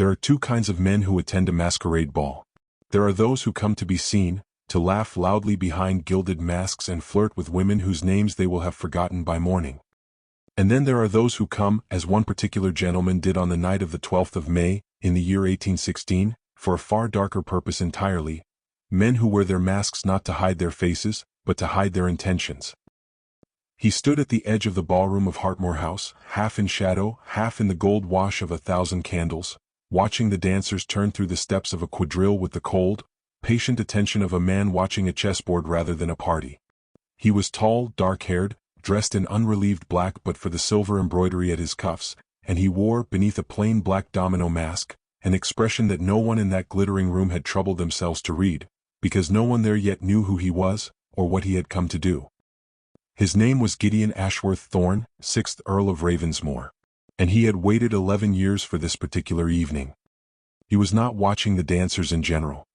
There are two kinds of men who attend a masquerade ball. There are those who come to be seen, to laugh loudly behind gilded masks and flirt with women whose names they will have forgotten by morning. And then there are those who come, as one particular gentleman did on the night of the 12th of May, in the year 1816, for a far darker purpose entirely, men who wear their masks not to hide their faces, but to hide their intentions. He stood at the edge of the ballroom of Hartmoor House, half in shadow, half in the gold wash of 1,000 candles, watching the dancers turn through the steps of a quadrille with the cold, patient attention of a man watching a chessboard rather than a party. He was tall, dark-haired, dressed in unrelieved black but for the silver embroidery at his cuffs, and he wore, beneath a plain black domino mask, an expression that no one in that glittering room had troubled themselves to read, because no one there yet knew who he was, or what he had come to do. His name was Gideon Thorne, 6th Earl of Ravensmoor, and he had waited 11 years for this particular evening. He was not watching the dancers in general.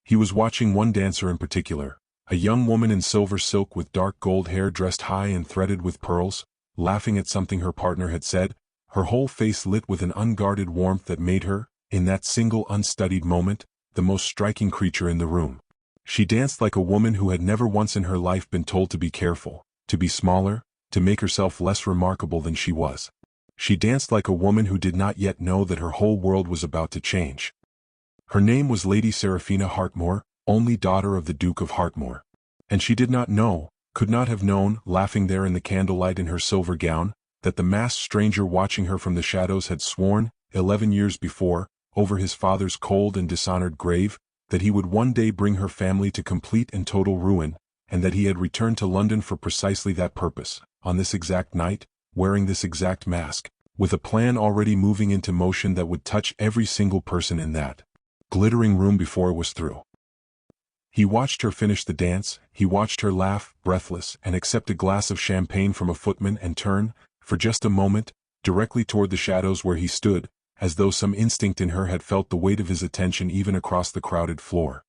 He was watching one dancer in particular, a young woman in silver silk with dark gold hair dressed high and threaded with pearls, laughing at something her partner had said, her whole face lit with an unguarded warmth that made her, in that single unstudied moment, the most striking creature in the room. She danced like a woman who had never once in her life been told to be careful, to be smaller, to make herself less remarkable than she was. She danced like a woman who did not yet know that her whole world was about to change. Her name was Lady Seraphina Hartmoor, only daughter of the Duke of Hartmoor. And she did not know, could not have known, laughing there in the candlelight in her silver gown, that the masked stranger watching her from the shadows had sworn, 11 years before, over his father's cold and dishonored grave, that he would one day bring her family to complete and total ruin, and that he had returned to London for precisely that purpose, on this exact night, wearing this exact mask, with a plan already moving into motion that would touch every single person in that glittering room before it was through. He watched her finish the dance, he watched her laugh, breathless, and accept a glass of champagne from a footman and turn, for just a moment, directly toward the shadows where he stood, as though some instinct in her had felt the weight of his attention even across the crowded floor.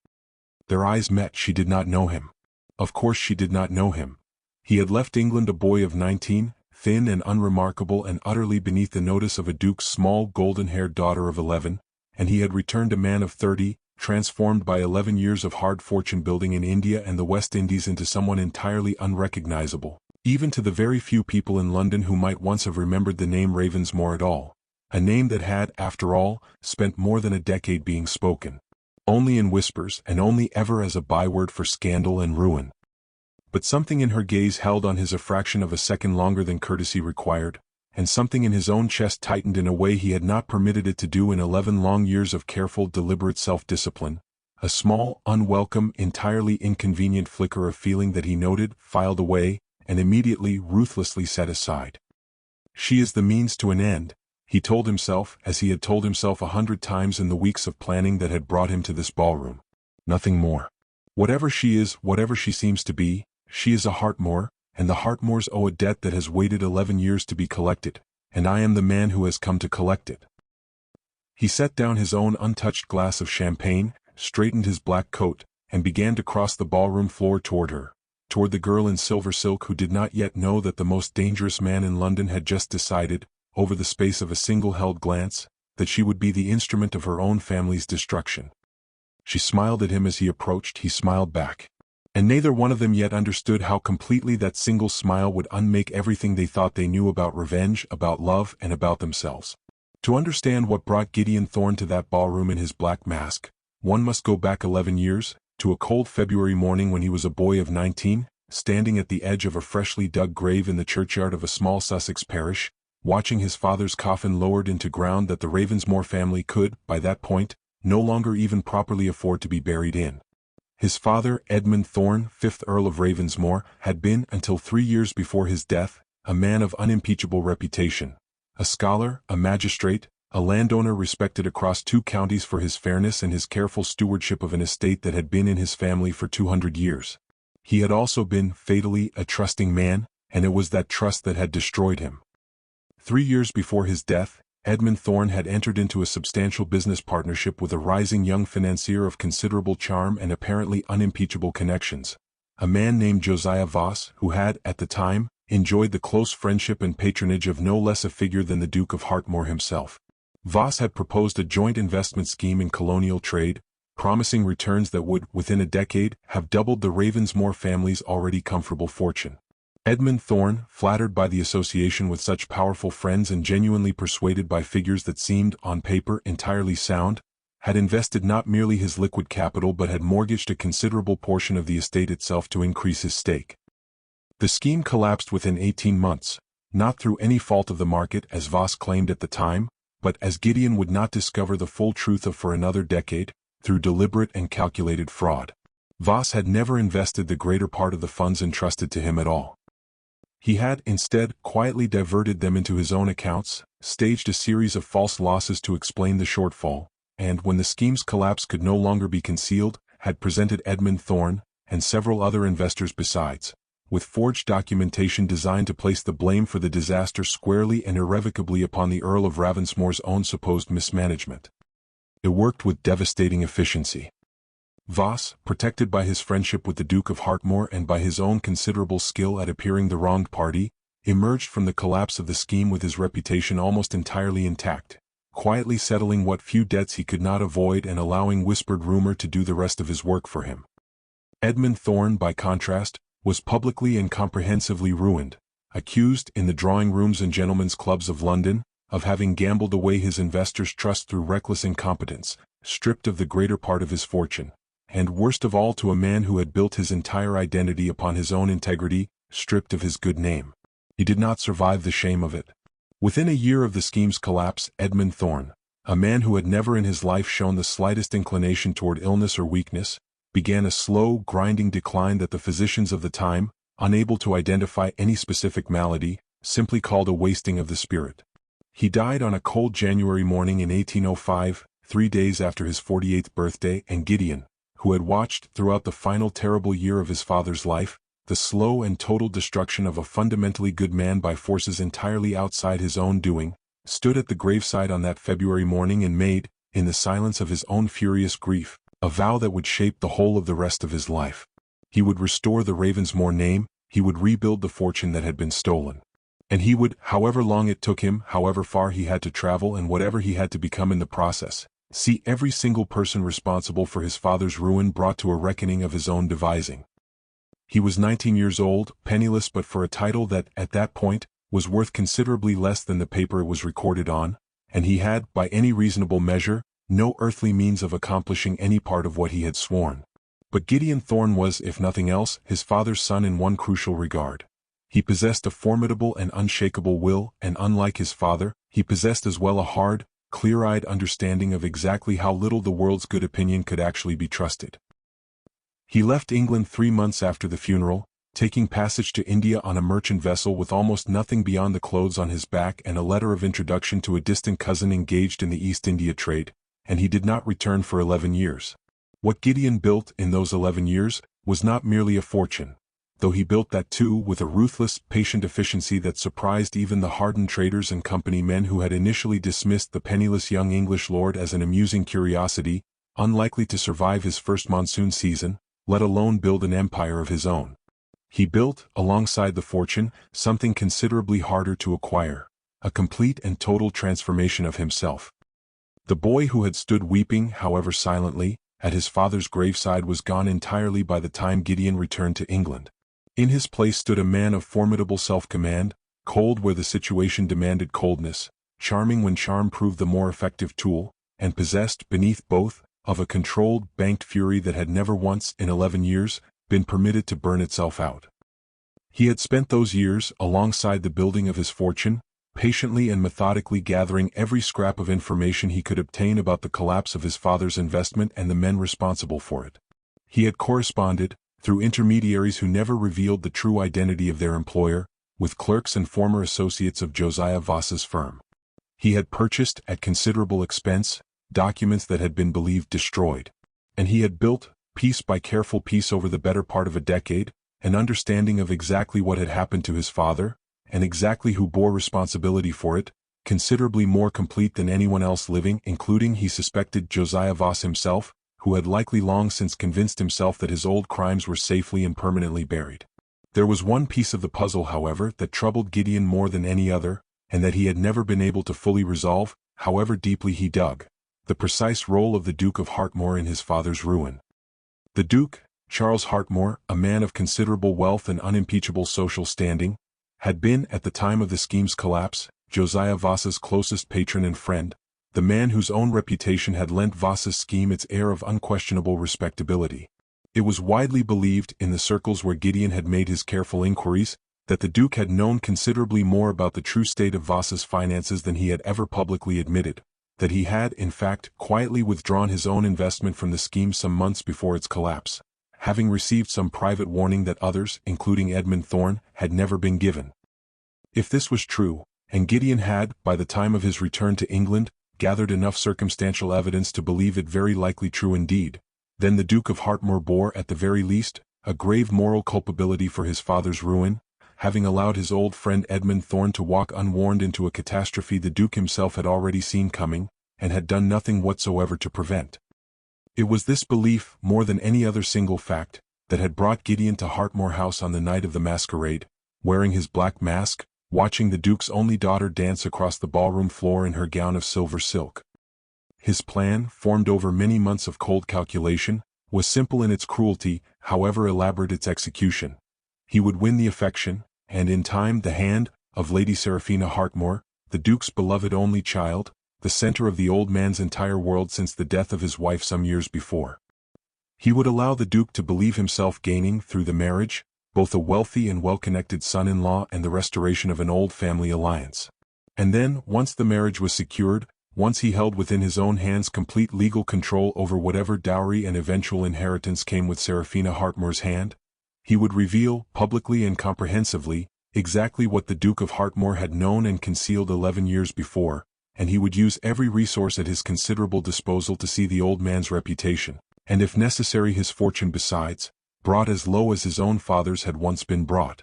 Their eyes met. She did not know him. Of course she did not know him. He had left England a boy of 19, thin and unremarkable and utterly beneath the notice of a duke's small golden-haired daughter of 11, and he had returned a man of 30, transformed by 11 years of hard fortune building in India and the West Indies into someone entirely unrecognizable, even to the very few people in London who might once have remembered the name Ravensmoor at all, a name that had, after all, spent more than a decade being spoken, only in whispers and only ever as a byword for scandal and ruin. But something in her gaze held on his a fraction of a second longer than courtesy required, and something in his own chest tightened in a way he had not permitted it to do in 11 long years of careful, deliberate self-discipline, a small, unwelcome, entirely inconvenient flicker of feeling that he noted, filed away, and immediately, ruthlessly set aside. She is the means to an end, he told himself, as he had told himself 100 times in the weeks of planning that had brought him to this ballroom. Nothing more. Whatever she is, whatever she seems to be, she is a Hartmoor, and the Hartmoors owe a debt that has waited 11 years to be collected, and I am the man who has come to collect it. He set down his own untouched glass of champagne, straightened his black coat, and began to cross the ballroom floor toward her, toward the girl in silver silk who did not yet know that the most dangerous man in London had just decided, over the space of a single held glance, that she would be the instrument of her own family's destruction. She smiled at him as he approached. He smiled back. And neither one of them yet understood how completely that single smile would unmake everything they thought they knew about revenge, about love, and about themselves. To understand what brought Gideon Thorne to that ballroom in his black mask, one must go back 11 years, to a cold February morning when he was a boy of 19, standing at the edge of a freshly dug grave in the churchyard of a small Sussex parish, watching his father's coffin lowered into ground that the Ravensmoor family could, by that point, no longer even properly afford to be buried in. His father, Edmund Thorne, 5th Earl of Ravensmoor, had been, until 3 years before his death, a man of unimpeachable reputation, a scholar, a magistrate, a landowner respected across 2 counties for his fairness and his careful stewardship of an estate that had been in his family for 200 years. He had also been, fatally, a trusting man, and it was that trust that had destroyed him. 3 years before his death, Edmund Thorne had entered into a substantial business partnership with a rising young financier of considerable charm and apparently unimpeachable connections, a man named Josiah Voss, who had, at the time, enjoyed the close friendship and patronage of no less a figure than the Duke of Hartmoor himself. Voss had proposed a joint investment scheme in colonial trade, promising returns that would, within a decade, have doubled the Ravensmoor family's already comfortable fortune. Edmund Thorne, flattered by the association with such powerful friends and genuinely persuaded by figures that seemed, on paper, entirely sound, had invested not merely his liquid capital but had mortgaged a considerable portion of the estate itself to increase his stake. The scheme collapsed within 18 months, not through any fault of the market as Voss claimed at the time, but as Gideon would not discover the full truth of for another decade, through deliberate and calculated fraud. Voss had never invested the greater part of the funds entrusted to him at all. He had, instead, quietly diverted them into his own accounts, staged a series of false losses to explain the shortfall, and when the scheme's collapse could no longer be concealed, had presented Edmund Thorne, and several other investors besides, with forged documentation designed to place the blame for the disaster squarely and irrevocably upon the Earl of Ravensmoor's own supposed mismanagement. It worked with devastating efficiency. Voss, protected by his friendship with the Duke of Hartmoor and by his own considerable skill at appearing the wronged party, emerged from the collapse of the scheme with his reputation almost entirely intact, quietly settling what few debts he could not avoid and allowing whispered rumor to do the rest of his work for him. Edmund Thorne, by contrast, was publicly and comprehensively ruined, accused, in the drawing rooms and gentlemen's clubs of London, of having gambled away his investors' trust through reckless incompetence, stripped of the greater part of his fortune, and worst of all to a man who had built his entire identity upon his own integrity, stripped of his good name. He did not survive the shame of it. Within a year of the scheme's collapse, Edmund Thorne, a man who had never in his life shown the slightest inclination toward illness or weakness, began a slow, grinding decline that the physicians of the time, unable to identify any specific malady, simply called a wasting of the spirit. He died on a cold January morning in 1805, 3 days after his 48th birthday, and Gideon, who had watched, throughout the final terrible year of his father's life, the slow and total destruction of a fundamentally good man by forces entirely outside his own doing, stood at the graveside on that February morning and made, in the silence of his own furious grief, a vow that would shape the whole of the rest of his life. He would restore the Ravensmoor name, he would rebuild the fortune that had been stolen. And he would, however long it took him, however far he had to travel and whatever he had to become in the process, see every single person responsible for his father's ruin brought to a reckoning of his own devising. He was 19 years old, penniless but for a title that, at that point, was worth considerably less than the paper it was recorded on, and he had, by any reasonable measure, no earthly means of accomplishing any part of what he had sworn. But Gideon Thorne was, if nothing else, his father's son in one crucial regard. He possessed a formidable and unshakable will, and unlike his father, he possessed as well a hard, clear-eyed understanding of exactly how little the world's good opinion could actually be trusted. He left England 3 months after the funeral, taking passage to India on a merchant vessel with almost nothing beyond the clothes on his back and a letter of introduction to a distant cousin engaged in the East India trade, and he did not return for 11 years. What Gideon built in those 11 years was not merely a fortune, though he built that too with a ruthless, patient efficiency that surprised even the hardened traders and company men who had initially dismissed the penniless young English lord as an amusing curiosity, unlikely to survive his first monsoon season, let alone build an empire of his own. He built, alongside the fortune, something considerably harder to acquire, a complete and total transformation of himself. The boy who had stood weeping, however silently, at his father's graveside was gone entirely by the time Gideon returned to England. In his place stood a man of formidable self-command, cold where the situation demanded coldness, charming when charm proved the more effective tool, and possessed, beneath both, of a controlled, banked fury that had never once, in 11 years, been permitted to burn itself out. He had spent those years, alongside the building of his fortune, patiently and methodically gathering every scrap of information he could obtain about the collapse of his father's investment and the men responsible for it. He had corresponded, through intermediaries who never revealed the true identity of their employer, with clerks and former associates of Josiah Voss's firm. He had purchased, at considerable expense, documents that had been believed destroyed. And he had built, piece by careful piece over the better part of a decade, an understanding of exactly what had happened to his father, and exactly who bore responsibility for it, considerably more complete than anyone else living, including, he suspected, Josiah Voss himself, who had likely long since convinced himself that his old crimes were safely and permanently buried. There was one piece of the puzzle, however, that troubled Gideon more than any other, and that he had never been able to fully resolve, however deeply he dug, the precise role of the Duke of Hartmoor in his father's ruin. The Duke, Charles Hartmoor, a man of considerable wealth and unimpeachable social standing, had been, at the time of the scheme's collapse, Josiah Voss's closest patron and friend, the man whose own reputation had lent Voss's scheme its air of unquestionable respectability. It was widely believed, in the circles where Gideon had made his careful inquiries, that the Duke had known considerably more about the true state of Voss's finances than he had ever publicly admitted, that he had, in fact, quietly withdrawn his own investment from the scheme some months before its collapse, having received some private warning that others, including Edmund Thorne, had never been given. If this was true, and Gideon had, by the time of his return to England, gathered enough circumstantial evidence to believe it very likely true indeed, then the Duke of Hartmoor bore, at the very least, a grave moral culpability for his father's ruin, having allowed his old friend Edmund Thorne to walk unwarned into a catastrophe the Duke himself had already seen coming, and had done nothing whatsoever to prevent. It was this belief, more than any other single fact, that had brought Gideon to Hartmoor House on the night of the masquerade, wearing his black mask, watching the Duke's only daughter dance across the ballroom floor in her gown of silver silk. His plan, formed over many months of cold calculation, was simple in its cruelty, however elaborate its execution. He would win the affection, and in time the hand, of Lady Seraphina Hartmoor, the Duke's beloved only child, the center of the old man's entire world since the death of his wife some years before. He would allow the Duke to believe himself gaining, through the marriage, both a wealthy and well-connected son-in-law and the restoration of an old family alliance. And then, once the marriage was secured, once he held within his own hands complete legal control over whatever dowry and eventual inheritance came with Seraphina Hartmoor's hand, he would reveal, publicly and comprehensively, exactly what the Duke of Hartmoor had known and concealed 11 years before, and he would use every resource at his considerable disposal to see the old man's reputation, and if necessary his fortune besides, brought as low as his own father's had once been brought.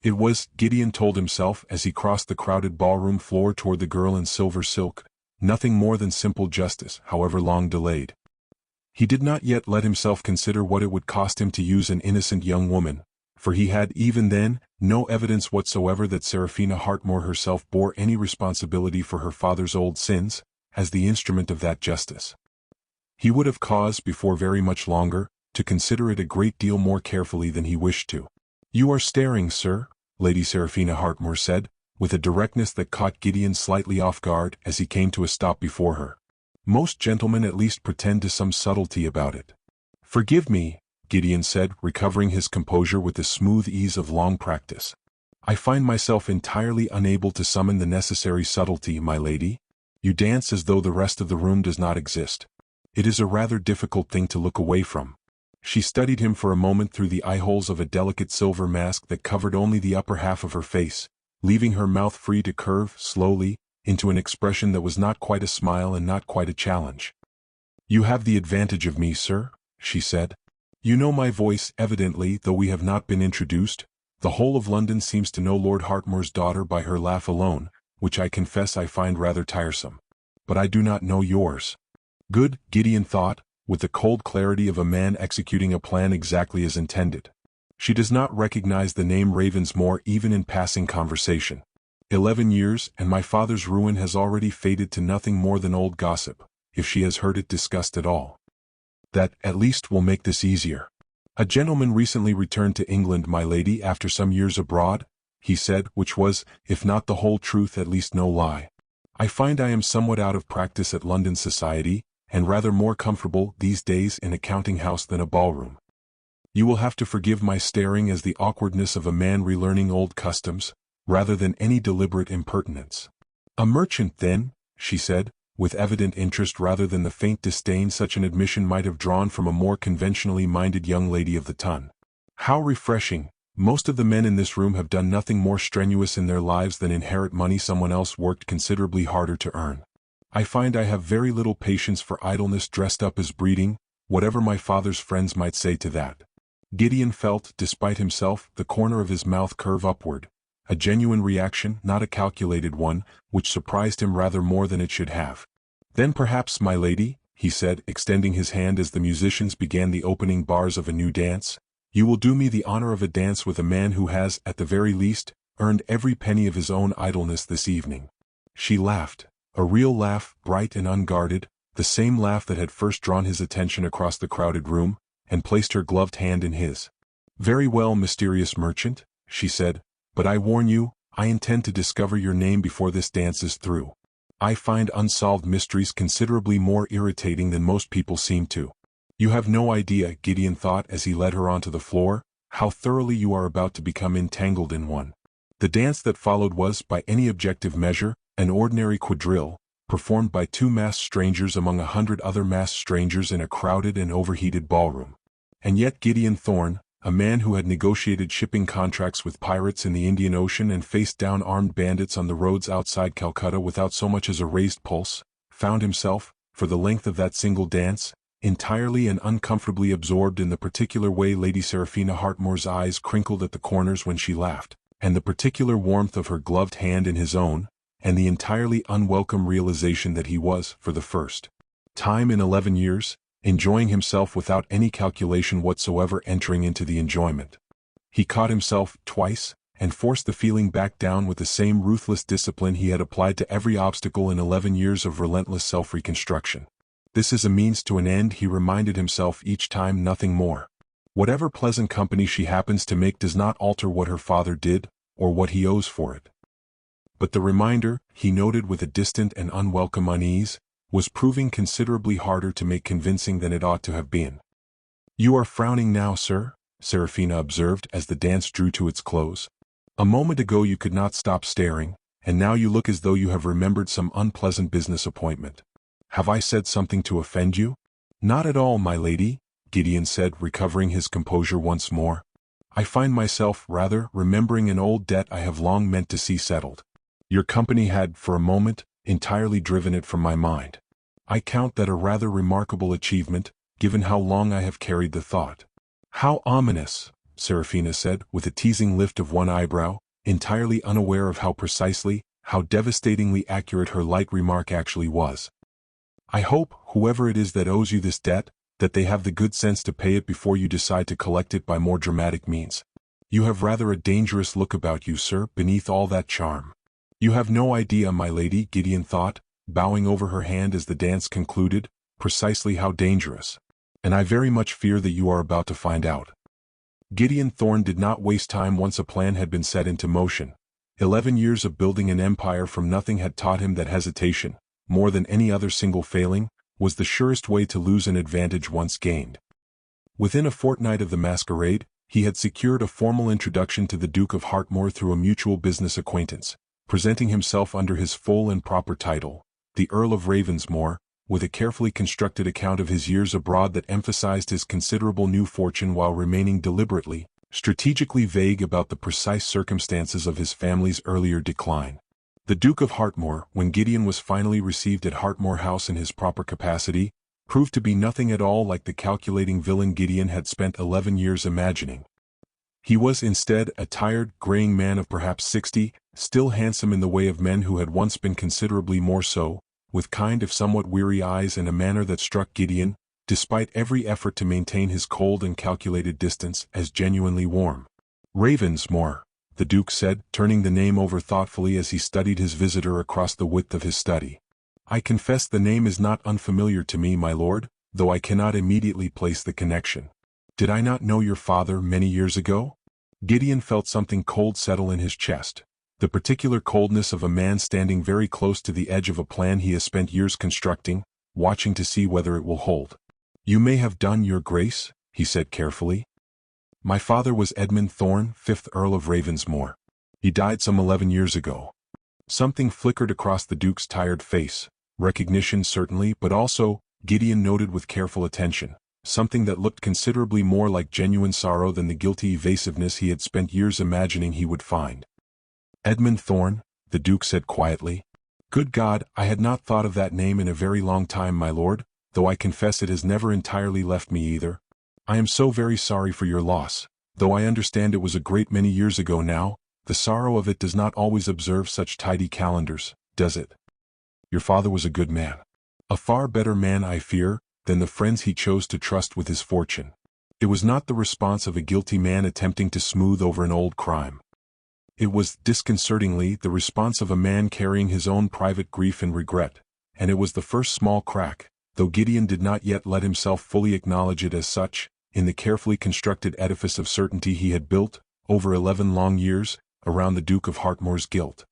It was, Gideon told himself as he crossed the crowded ballroom floor toward the girl in silver silk, nothing more than simple justice, however long delayed. He did not yet let himself consider what it would cost him to use an innocent young woman, for he had, even then, no evidence whatsoever that Seraphina Hartmoor herself bore any responsibility for her father's old sins, as the instrument of that justice. He would have cause, before very much longer, to consider it a great deal more carefully than he wished to. "You are staring, sir," Lady Seraphina Hartmoor said, with a directness that caught Gideon slightly off guard as he came to a stop before her. "Most gentlemen at least pretend to some subtlety about it." "Forgive me," Gideon said, recovering his composure with the smooth ease of long practice. "I find myself entirely unable to summon the necessary subtlety, my lady. You dance as though the rest of the room does not exist. It is a rather difficult thing to look away from." She studied him for a moment through the eyeholes of a delicate silver mask that covered only the upper half of her face, leaving her mouth free to curve, slowly, into an expression that was not quite a smile and not quite a challenge. "You have the advantage of me, sir," she said. "You know my voice, evidently, though we have not been introduced. The whole of London seems to know Lord Hartmoor's daughter by her laugh alone, which I confess I find rather tiresome. But I do not know yours." Good, Gideon thought, with the cold clarity of a man executing a plan exactly as intended. She does not recognize the name Ravensmoor even in passing conversation. 11 years, and my father's ruin has already faded to nothing more than old gossip, if she has heard it discussed at all. That, at least, will make this easier. "A gentleman recently returned to England, my lady, after some years abroad," he said, which was, if not the whole truth, at least no lie. "I find I am somewhat out of practice at London society, and rather more comfortable these days in a counting-house than a ballroom. You will have to forgive my staring as the awkwardness of a man relearning old customs, rather than any deliberate impertinence." "A merchant, then?" she said, with evident interest rather than the faint disdain such an admission might have drawn from a more conventionally minded young lady of the ton. "How refreshing! Most of the men in this room have done nothing more strenuous in their lives than inherit money someone else worked considerably harder to earn. I find I have very little patience for idleness dressed up as breeding, whatever my father's friends might say to that." Gideon felt, despite himself, the corner of his mouth curve upward, a genuine reaction, not a calculated one, which surprised him rather more than it should have. "Then perhaps, my lady," he said, extending his hand as the musicians began the opening bars of a new dance, "you will do me the honor of a dance with a man who has, at the very least, earned every penny of his own idleness this evening." She laughed. A real laugh, bright and unguarded, the same laugh that had first drawn his attention across the crowded room, and placed her gloved hand in his. "Very well, mysterious merchant," she said, "but I warn you, I intend to discover your name before this dance is through. I find unsolved mysteries considerably more irritating than most people seem to. You have no idea," Gideon thought as he led her onto the floor, "how thoroughly you are about to become entangled in one." The dance that followed was, by any objective measure, an ordinary quadrille, performed by two masked strangers among 100 other masked strangers in a crowded and overheated ballroom. And yet Gideon Thorne, a man who had negotiated shipping contracts with pirates in the Indian Ocean and faced down armed bandits on the roads outside Calcutta without so much as a raised pulse, found himself, for the length of that single dance, entirely and uncomfortably absorbed in the particular way Lady Seraphina Hartmoor's eyes crinkled at the corners when she laughed, and the particular warmth of her gloved hand in his own, and the entirely unwelcome realization that he was, for the first time in 11 years, enjoying himself without any calculation whatsoever entering into the enjoyment. He caught himself, twice, and forced the feeling back down with the same ruthless discipline he had applied to every obstacle in 11 years of relentless self-reconstruction. This is a means to an end, he reminded himself each time, nothing more. Whatever pleasant company she happens to make does not alter what her father did, or what he owes for it. But the reminder, he noted with a distant and unwelcome unease, was proving considerably harder to make convincing than it ought to have been. "You are frowning now, sir," Seraphina observed as the dance drew to its close. "A moment ago you could not stop staring, and now you look as though you have remembered some unpleasant business appointment. Have I said something to offend you?" "Not at all, my lady," Gideon said, recovering his composure once more. "I find myself, rather, remembering an old debt I have long meant to see settled. Your company had, for a moment, entirely driven it from my mind. I count that a rather remarkable achievement, given how long I have carried the thought." "How ominous," Seraphina said, with a teasing lift of one eyebrow, entirely unaware of how precisely, how devastatingly accurate her light remark actually was. "I hope, whoever it is that owes you this debt, that they have the good sense to pay it before you decide to collect it by more dramatic means. You have rather a dangerous look about you, sir, beneath all that charm." "You have no idea, my lady," Gideon thought, bowing over her hand as the dance concluded, "precisely how dangerous. And I very much fear that you are about to find out." Gideon Thorne did not waste time once a plan had been set into motion. 11 years of building an empire from nothing had taught him that hesitation, more than any other single failing, was the surest way to lose an advantage once gained. Within a fortnight of the masquerade, he had secured a formal introduction to the Duke of Hartmoor through a mutual business acquaintance, presenting himself under his full and proper title, the Earl of Ravensmoor, with a carefully constructed account of his years abroad that emphasized his considerable new fortune while remaining deliberately, strategically vague about the precise circumstances of his family's earlier decline. The Duke of Hartmoor, when Gideon was finally received at Hartmoor House in his proper capacity, proved to be nothing at all like the calculating villain Gideon had spent 11 years imagining. He was instead a tired, graying man of perhaps 60, still handsome in the way of men who had once been considerably more so, with kind if somewhat weary eyes and a manner that struck Gideon, despite every effort to maintain his cold and calculated distance, as genuinely warm. "Ravensmoor," the Duke said, turning the name over thoughtfully as he studied his visitor across the width of his study. "I confess the name is not unfamiliar to me, my lord, though I cannot immediately place the connection. Did I not know your father many years ago?" Gideon felt something cold settle in his chest, the particular coldness of a man standing very close to the edge of a plan he has spent years constructing, watching to see whether it will hold. "You may have done, your grace," he said carefully. "My father was Edmund Thorne, 5th Earl of Ravensmoor. He died some 11 years ago." Something flickered across the Duke's tired face, recognition certainly, but also, Gideon noted with careful attention, something that looked considerably more like genuine sorrow than the guilty evasiveness he had spent years imagining he would find. "Edmund Thorne," the Duke said quietly. "Good God, I had not thought of that name in a very long time, my lord, though I confess it has never entirely left me either. I am so very sorry for your loss, though I understand it was a great many years ago now. The sorrow of it does not always observe such tidy calendars, does it? Your father was a good man. A far better man, I fear, than the friends he chose to trust with his fortune. It was not the response of a guilty man attempting to smooth over an old crime. It was, disconcertingly, the response of a man carrying his own private grief and regret, and it was the first small crack, though Gideon did not yet let himself fully acknowledge it as such, in the carefully constructed edifice of certainty he had built, over 11 long years, around the Duke of Hartmoor's guilt.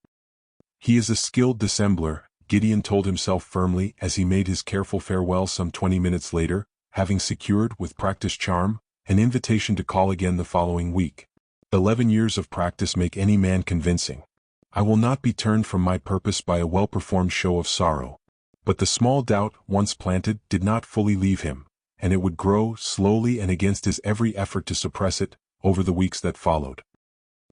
He is a skilled dissembler, Gideon told himself firmly as he made his careful farewell some 20 minutes later, having secured, with practiced charm, an invitation to call again the following week. 11 years of practice make any man convincing. I will not be turned from my purpose by a well-performed show of sorrow. But the small doubt, once planted, did not fully leave him, and it would grow, slowly and against his every effort to suppress it, over the weeks that followed.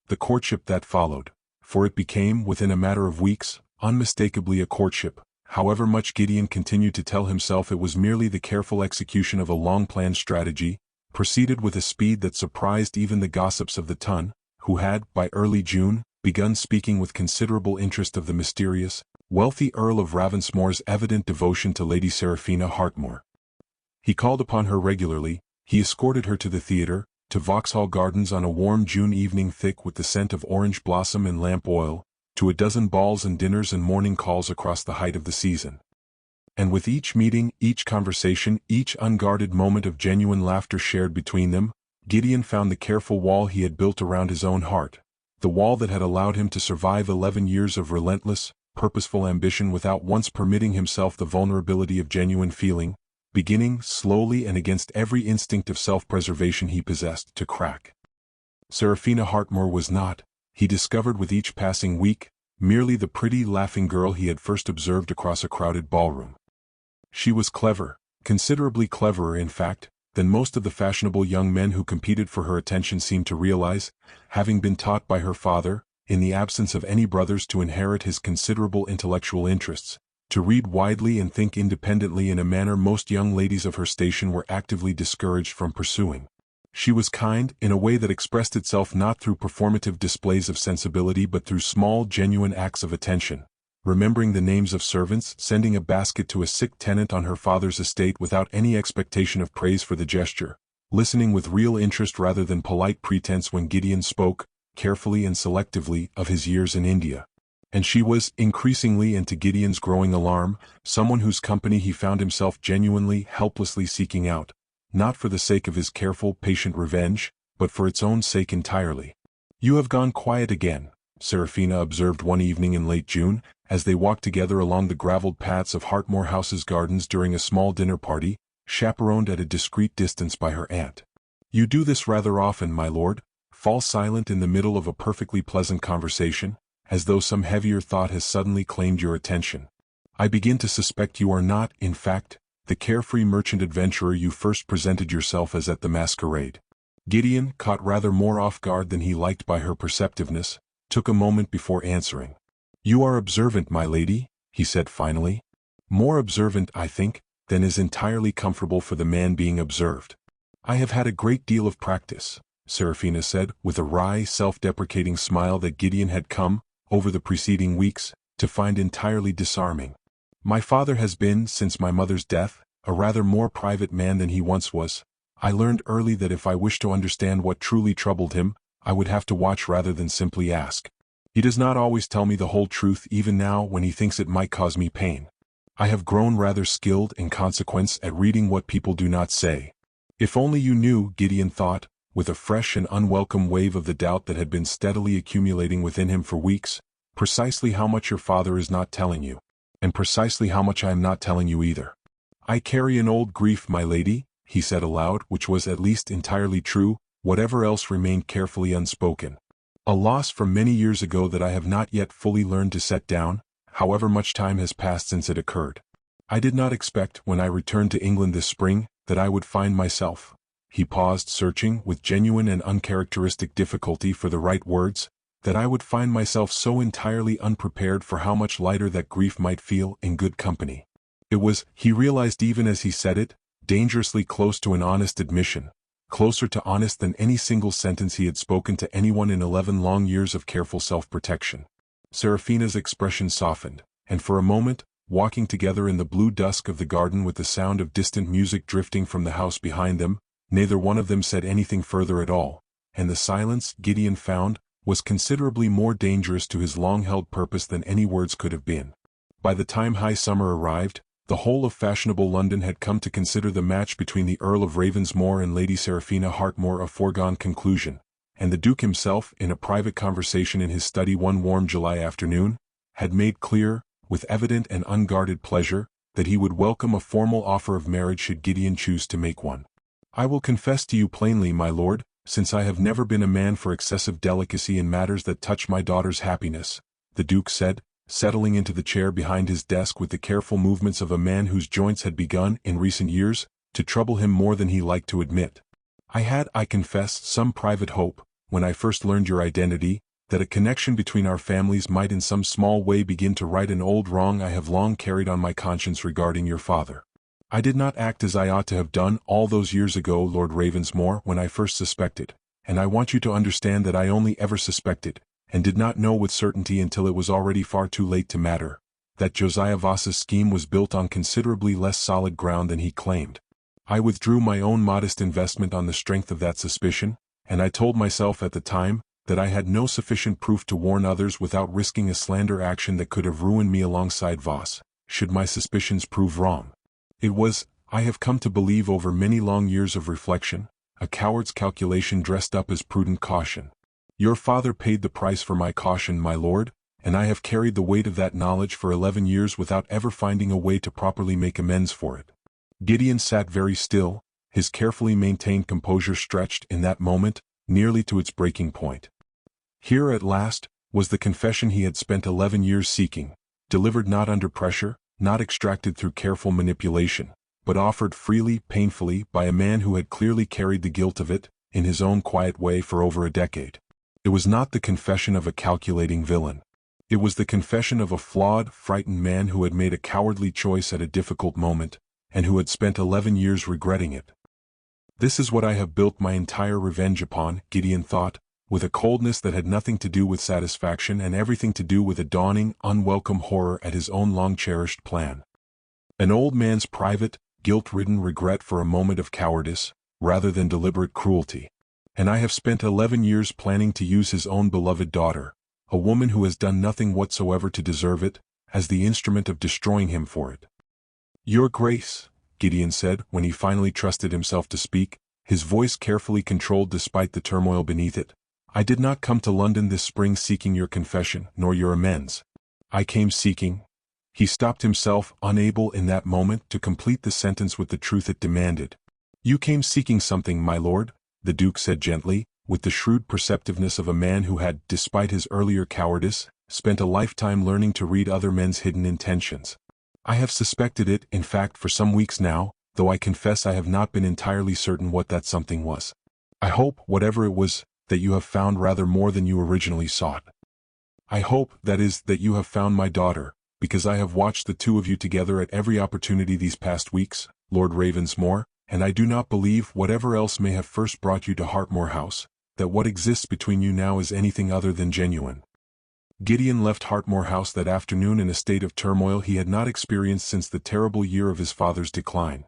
The courtship that followed, for it became, within a matter of weeks, unmistakably a courtship, however much Gideon continued to tell himself it was merely the careful execution of a long-planned strategy, proceeded with a speed that surprised even the gossips of the ton, who had, by early June, begun speaking with considerable interest of the mysterious, wealthy Earl of Ravensmoor's evident devotion to Lady Seraphina Hartmoor. He called upon her regularly, he escorted her to the theatre, to Vauxhall Gardens on a warm June evening thick with the scent of orange blossom and lamp oil, to a dozen balls and dinners and morning calls across the height of the season. And with each meeting, each conversation, each unguarded moment of genuine laughter shared between them, Gideon found the careful wall he had built around his own heart, the wall that had allowed him to survive 11 years of relentless, purposeful ambition without once permitting himself the vulnerability of genuine feeling, beginning, slowly and against every instinct of self-preservation he possessed, to crack. Seraphina Hartmoor was not, he discovered with each passing week, merely the pretty, laughing girl he had first observed across a crowded ballroom. She was clever, considerably cleverer in fact, than most of the fashionable young men who competed for her attention seemed to realize, having been taught by her father, in the absence of any brothers to inherit his considerable intellectual interests, to read widely and think independently in a manner most young ladies of her station were actively discouraged from pursuing. She was kind, in a way that expressed itself not through performative displays of sensibility but through small genuine acts of attention, remembering the names of servants, sending a basket to a sick tenant on her father's estate without any expectation of praise for the gesture, listening with real interest rather than polite pretense when Gideon spoke, carefully and selectively, of his years in India. And she was, increasingly and to Gideon's growing alarm, someone whose company he found himself genuinely, helplessly seeking out, not for the sake of his careful, patient revenge, but for its own sake entirely. "You have gone quiet again," Seraphina observed one evening in late June, as they walked together along the gravelled paths of Hartmoor House's gardens during a small dinner party, chaperoned at a discreet distance by her aunt. "You do this rather often, my lord, fall silent in the middle of a perfectly pleasant conversation, as though some heavier thought has suddenly claimed your attention. I begin to suspect you are not, in fact, the carefree merchant adventurer you first presented yourself as at the masquerade." Gideon, caught rather more off guard than he liked by her perceptiveness, took a moment before answering. "You are observant, my lady," he said finally. "More observant, I think, than is entirely comfortable for the man being observed." "I have had a great deal of practice," Seraphina said, with a wry, self-deprecating smile that Gideon had come, over the preceding weeks, to find entirely disarming. "My father has been, since my mother's death, a rather more private man than he once was. I learned early that if I wished to understand what truly troubled him, I would have to watch rather than simply ask. He does not always tell me the whole truth even now when he thinks it might cause me pain. I have grown rather skilled, in consequence, at reading what people do not say. If only you knew," Gideon thought, with a fresh and unwelcome wave of the doubt that had been steadily accumulating within him for weeks, "precisely how much your father is not telling you, and precisely how much I am not telling you either." "I carry an old grief, my lady," he said aloud, which was at least entirely true, whatever else remained carefully unspoken. "A loss from many years ago that I have not yet fully learned to set down, however much time has passed since it occurred. I did not expect, when I returned to England this spring, that I would find myself—" He paused, searching, with genuine and uncharacteristic difficulty for the right words, "that I would find myself so entirely unprepared for how much lighter that grief might feel in good company." It was, he realized even as he said it, dangerously close to an honest admission, closer to honest than any single sentence he had spoken to anyone in 11 long years of careful self-protection. Seraphina's expression softened, and for a moment, walking together in the blue dusk of the garden with the sound of distant music drifting from the house behind them, neither one of them said anything further at all, and the silence, Gideon found, was considerably more dangerous to his long-held purpose than any words could have been. By the time high summer arrived, the whole of fashionable London had come to consider the match between the Earl of Ravensmoor and Lady Seraphina Hartmoor a foregone conclusion, and the Duke himself, in a private conversation in his study one warm July afternoon, had made clear, with evident and unguarded pleasure, that he would welcome a formal offer of marriage should Gideon choose to make one. "I will confess to you plainly, my lord, since I have never been a man for excessive delicacy in matters that touch my daughter's happiness," the Duke said, settling into the chair behind his desk with the careful movements of a man whose joints had begun, in recent years, to trouble him more than he liked to admit. I confess, some private hope, when I first learned your identity, that a connection between our families might in some small way begin to right an old wrong I have long carried on my conscience regarding your father. I did not act as I ought to have done all those years ago, Lord Ravensmoor, when I first suspected, and I want you to understand that I only ever suspected, and did not know with certainty until it was already far too late to matter, that Josiah Voss's scheme was built on considerably less solid ground than he claimed. I withdrew my own modest investment on the strength of that suspicion, and I told myself at the time that I had no sufficient proof to warn others without risking a slander action that could have ruined me alongside Voss, should my suspicions prove wrong. It was, I have come to believe over many long years of reflection, a coward's calculation dressed up as prudent caution. Your father paid the price for my caution, my lord, and I have carried the weight of that knowledge for 11 years without ever finding a way to properly make amends for it. Gideon sat very still, his carefully maintained composure stretched in that moment, nearly to its breaking point. Here at last was the confession he had spent 11 years seeking, delivered not under pressure, not extracted through careful manipulation, but offered freely, painfully, by a man who had clearly carried the guilt of it, in his own quiet way for over a decade. It was not the confession of a calculating villain. It was the confession of a flawed, frightened man who had made a cowardly choice at a difficult moment, and who had spent 11 years regretting it. This is what I have built my entire revenge upon, Gideon thought, with a coldness that had nothing to do with satisfaction and everything to do with a dawning, unwelcome horror at his own long-cherished plan. An old man's private, guilt-ridden regret for a moment of cowardice, rather than deliberate cruelty. And I have spent 11 years planning to use his own beloved daughter, a woman who has done nothing whatsoever to deserve it, as the instrument of destroying him for it. Your Grace, Gideon said when he finally trusted himself to speak, his voice carefully controlled despite the turmoil beneath it, I did not come to London this spring seeking your confession, nor your amends. I came seeking. He stopped himself, unable in that moment to complete the sentence with the truth it demanded. You came seeking something, my lord, the Duke said gently, with the shrewd perceptiveness of a man who had, despite his earlier cowardice, spent a lifetime learning to read other men's hidden intentions. I have suspected it, in fact, for some weeks now, though I confess I have not been entirely certain what that something was. I hope, whatever it was, that you have found rather more than you originally sought. I hope, that is, that you have found my daughter, because I have watched the two of you together at every opportunity these past weeks, Lord Ravensmoor, and I do not believe, whatever else may have first brought you to Hartmoor House, that what exists between you now is anything other than genuine. Gideon left Hartmoor House that afternoon in a state of turmoil he had not experienced since the terrible year of his father's decline.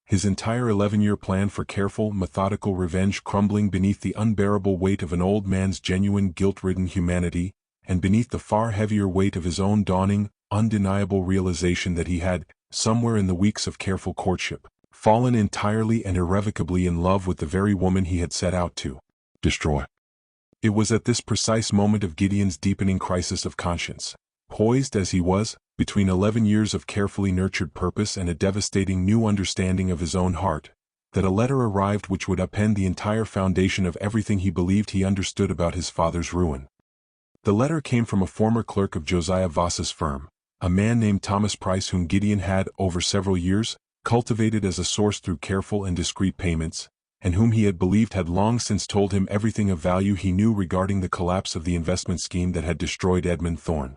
His entire 11-year plan for careful, methodical revenge crumbling beneath the unbearable weight of an old man's genuine guilt-ridden humanity, and beneath the far heavier weight of his own dawning, undeniable realization that he had, somewhere in the weeks of careful courtship, fallen entirely and irrevocably in love with the very woman he had set out to destroy. It was at this precise moment of Gideon's deepening crisis of conscience, poised as he was, between 11 years of carefully nurtured purpose and a devastating new understanding of his own heart, that a letter arrived which would upend the entire foundation of everything he believed he understood about his father's ruin. The letter came from a former clerk of Josiah Voss's firm, a man named Thomas Price whom Gideon had, over several years, cultivated as a source through careful and discreet payments, and whom he had believed had long since told him everything of value he knew regarding the collapse of the investment scheme that had destroyed Edmund Thorne.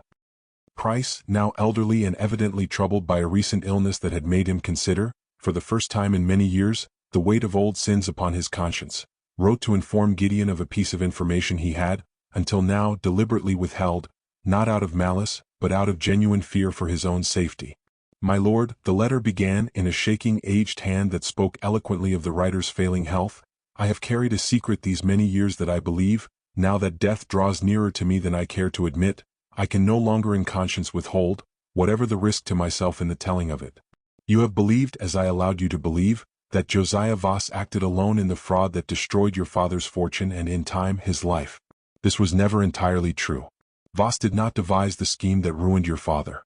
Price, now elderly and evidently troubled by a recent illness that had made him consider, for the first time in many years, the weight of old sins upon his conscience, wrote to inform Gideon of a piece of information he had, until now, deliberately withheld, not out of malice, but out of genuine fear for his own safety. My lord, the letter began in a shaking aged hand that spoke eloquently of the writer's failing health. I have carried a secret these many years that I believe, now that death draws nearer to me than I care to admit, I can no longer in conscience withhold, whatever the risk to myself in the telling of it. You have believed, as I allowed you to believe, that Josiah Voss acted alone in the fraud that destroyed your father's fortune and in time his life. This was never entirely true. Voss did not devise the scheme that ruined your father.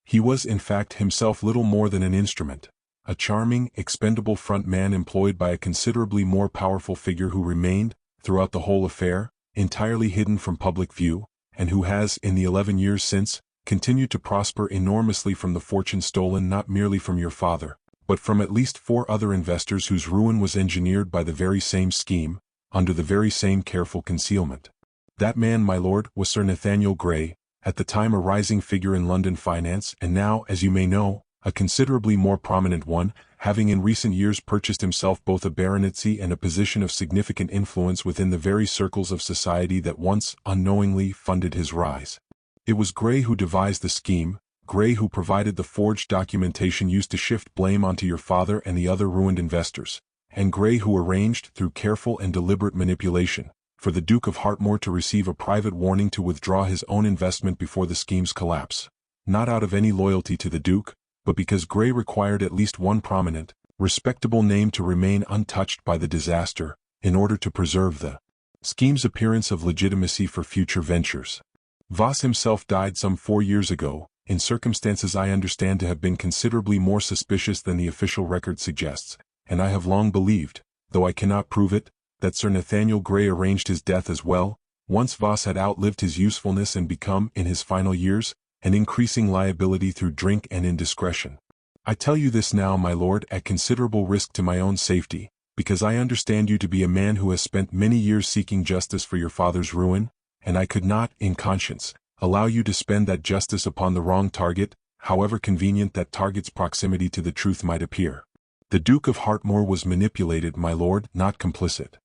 He was in fact himself little more than an instrument, a charming, expendable front man employed by a considerably more powerful figure who remained, throughout the whole affair, entirely hidden from public view, and who has, in the 11 years since, continued to prosper enormously from the fortune stolen not merely from your father, but from at least 4 other investors whose ruin was engineered by the very same scheme, under the very same careful concealment. That man, my lord, was Sir Nathaniel Gray, at the time a rising figure in London finance and now, as you may know, a considerably more prominent one, having in recent years purchased himself both a baronetcy and a position of significant influence within the very circles of society that once, unknowingly, funded his rise. It was Gray who devised the scheme, Gray who provided the forged documentation used to shift blame onto your father and the other ruined investors, and Gray who arranged, through careful and deliberate manipulation, for the Duke of Hartmoor to receive a private warning to withdraw his own investment before the scheme's collapse, not out of any loyalty to the Duke, but because Gray required at least one prominent, respectable name to remain untouched by the disaster, in order to preserve the scheme's appearance of legitimacy for future ventures. Voss himself died some 4 years ago, in circumstances I understand to have been considerably more suspicious than the official record suggests, and I have long believed, though I cannot prove it, that Sir Nathaniel Gray arranged his death as well, once Voss had outlived his usefulness and become, in his final years, an increasing liability through drink and indiscretion. I tell you this now, my lord, at considerable risk to my own safety, because I understand you to be a man who has spent many years seeking justice for your father's ruin, and I could not, in conscience, allow you to spend that justice upon the wrong target, however convenient that target's proximity to the truth might appear. The Duke of Hartmoor was manipulated, my lord, not complicit.